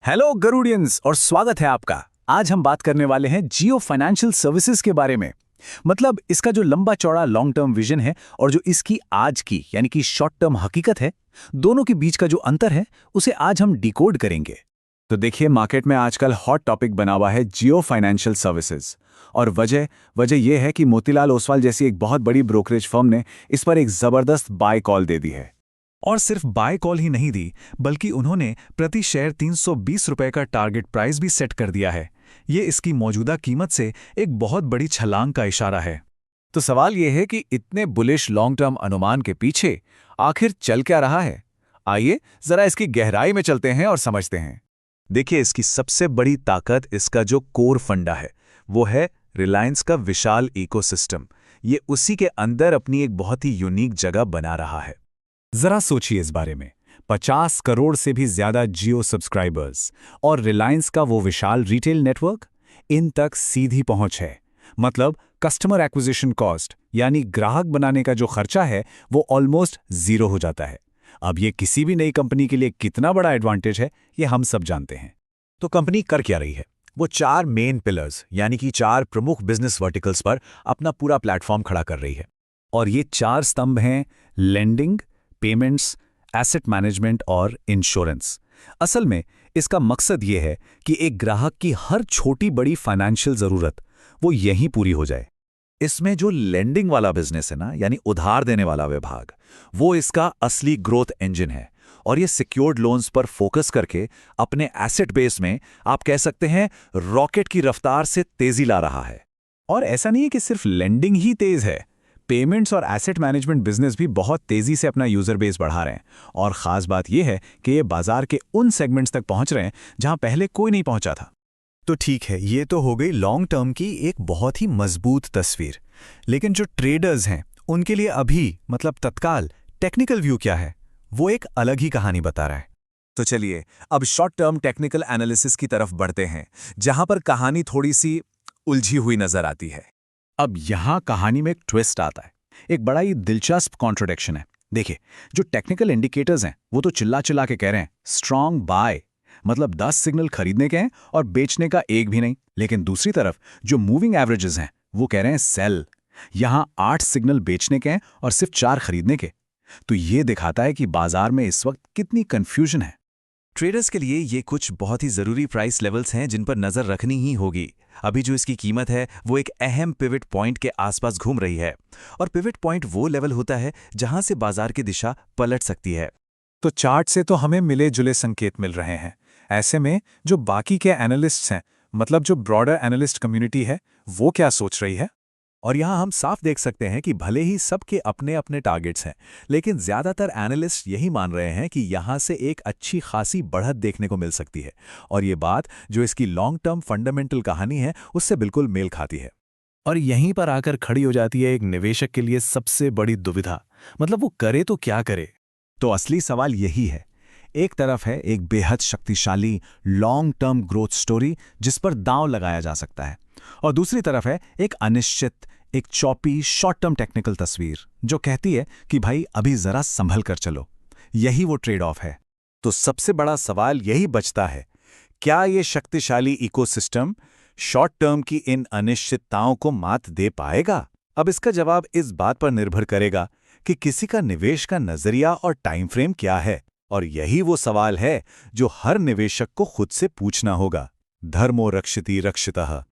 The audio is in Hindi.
हेलो गरुडियंस और स्वागत है आपका। आज हम बात करने वाले हैं जियो फाइनेंशियल सर्विसेज के बारे में। मतलब इसका जो लंबा चौड़ा लॉन्ग टर्म विजन है और जो इसकी आज की यानी कि शॉर्ट टर्म हकीकत है, दोनों के बीच का जो अंतर है उसे आज हम डिकोड करेंगे। तो देखिए, मार्केट में आजकल हॉट टॉपिक बना हुआ है जियो फाइनेंशियल सर्विसेज। और वजह यह है कि मोतीलाल ओसवाल जैसी एक बहुत बड़ी ब्रोकरेज फर्म ने इस पर एक जबरदस्त बाय कॉल दे दी है। और सिर्फ बाय कॉल ही नहीं दी, बल्कि उन्होंने प्रति शेयर 320 रुपए का टारगेट प्राइस भी सेट कर दिया है। ये इसकी मौजूदा कीमत से एक बहुत बड़ी छलांग का इशारा है। तो सवाल यह है कि इतने बुलिश लॉन्ग टर्म अनुमान के पीछे आखिर चल क्या रहा है? आइए जरा इसकी गहराई में चलते हैं और समझते हैं। देखिए, इसकी सबसे बड़ी ताकत इसका जो कोर फंडा है वो है रिलायंस का विशाल इकोसिस्टम। ये उसी के अंदर अपनी एक बहुत ही यूनिक जगह बना रहा है। जरा सोचिए इस बारे में, 50 करोड़ से भी ज्यादा जियो सब्सक्राइबर्स और रिलायंस का वो विशाल रिटेल नेटवर्क, इन तक सीधी पहुंच है। मतलब कस्टमर एक्विजिशन कॉस्ट यानी ग्राहक बनाने का जो खर्चा है वो ऑलमोस्ट जीरो हो जाता है। अब ये किसी भी नई कंपनी के लिए कितना बड़ा एडवांटेज है, ये हम सब जानते हैं। तो कंपनी कर क्या रही है? वो 4 मेन पिलर्स यानी कि 4 प्रमुख बिजनेस वर्टिकल्स पर अपना पूरा प्लेटफॉर्म खड़ा कर रही है। और ये 4 स्तंभ हैं: लेंडिंग, पेमेंट्स, एसेट मैनेजमेंट और इंश्योरेंस। असल में इसका मकसद ये है कि एक ग्राहक की हर छोटी बड़ी फाइनेंशियल जरूरत वो यहीं पूरी हो जाए। इसमें जो लेंडिंग वाला बिजनेस है ना, यानी उधार देने वाला विभाग, वो इसका असली ग्रोथ इंजन है। और ये सिक्योर्ड लोन्स पर फोकस करके अपने एसेट बेस में आप कह सकते हैं रॉकेट की रफ्तार से तेजी ला रहा है। और ऐसा नहीं है कि सिर्फ लेंडिंग ही तेज है, पेमेंट्स और एसेट मैनेजमेंट बिजनेस भी बहुत तेजी से अपना यूजर बेस बढ़ा रहे हैं। और खास बात यह है कि ये बाजार के उन सेगमेंट्स तक पहुंच रहे हैं जहां पहले कोई नहीं पहुंचा था। तो ठीक है, ये तो हो गई लॉन्ग टर्म की एक बहुत ही मजबूत तस्वीर। लेकिन जो ट्रेडर्स हैं उनके लिए अभी मतलब तत्काल टेक्निकल व्यू क्या है, वो एक अलग ही कहानी बता रहा है। तो चलिए अब शॉर्ट टर्म टेक्निकल एनालिसिस की तरफ बढ़ते हैं, जहां पर कहानी थोड़ी सी उलझी हुई नजर आती है। अब यहां कहानी में एक ट्विस्ट आता है, एक बड़ा ही दिलचस्प कॉन्ट्रडिक्शन है। देखिए, जो टेक्निकल इंडिकेटर्स हैं वो तो चिल्ला चिल्ला के कह रहे हैं स्ट्रांग बाय, मतलब 10 सिग्नल खरीदने के हैं और बेचने का एक भी नहीं। लेकिन दूसरी तरफ जो मूविंग एवरेजेस हैं वो कह रहे हैं सेल, यहां 8 सिग्नल बेचने के हैं और सिर्फ 4 खरीदने के। तो ये दिखाता है कि बाजार में इस वक्त कितनी कंफ्यूजन है। ट्रेडर्स के लिए ये कुछ बहुत ही ज़रूरी प्राइस लेवल्स हैं जिन पर नज़र रखनी ही होगी। अभी जो इसकी कीमत है वो एक अहम पिवट पॉइंट के आसपास घूम रही है। और पिवट पॉइंट वो लेवल होता है जहां से बाजार की दिशा पलट सकती है। तो चार्ट से तो हमें मिले जुले संकेत मिल रहे हैं। ऐसे में जो बाकी के एनालिस्ट्स हैं, मतलब जो ब्रॉडर एनालिस्ट कम्युनिटी है, वो क्या सोच रही है? और यहाँ हम साफ देख सकते हैं कि भले ही सबके अपने अपने टारगेट्स हैं, लेकिन ज़्यादातर एनालिस्ट यही मान रहे हैं कि यहाँ से एक अच्छी खासी बढ़त देखने को मिल सकती है। और ये बात जो इसकी लॉन्ग टर्म फंडामेंटल कहानी है उससे बिल्कुल मेल खाती है। और यहीं पर आकर खड़ी हो जाती है एक निवेशक के लिए सबसे बड़ी दुविधा, मतलब वो करे तो क्या करे। तो असली सवाल यही है। एक तरफ है एक बेहद शक्तिशाली लॉन्ग टर्म ग्रोथ स्टोरी जिस पर दांव लगाया जा सकता है, और दूसरी तरफ है एक अनिश्चित, एक चौपी शॉर्ट टर्म टेक्निकल तस्वीर जो कहती है कि भाई अभी जरा संभल कर चलो। यही वो ट्रेड ऑफ है। तो सबसे बड़ा सवाल यही बचता है, क्या ये शक्तिशाली इकोसिस्टम शॉर्ट टर्म की इन अनिश्चितताओं को मात दे पाएगा? अब इसका जवाब इस बात पर निर्भर करेगा कि किसी का निवेश का नजरिया और टाइम फ्रेम क्या है। और यही वो सवाल है जो हर निवेशक को खुद से पूछना होगा। धर्मो रक्षिति रक्षितः।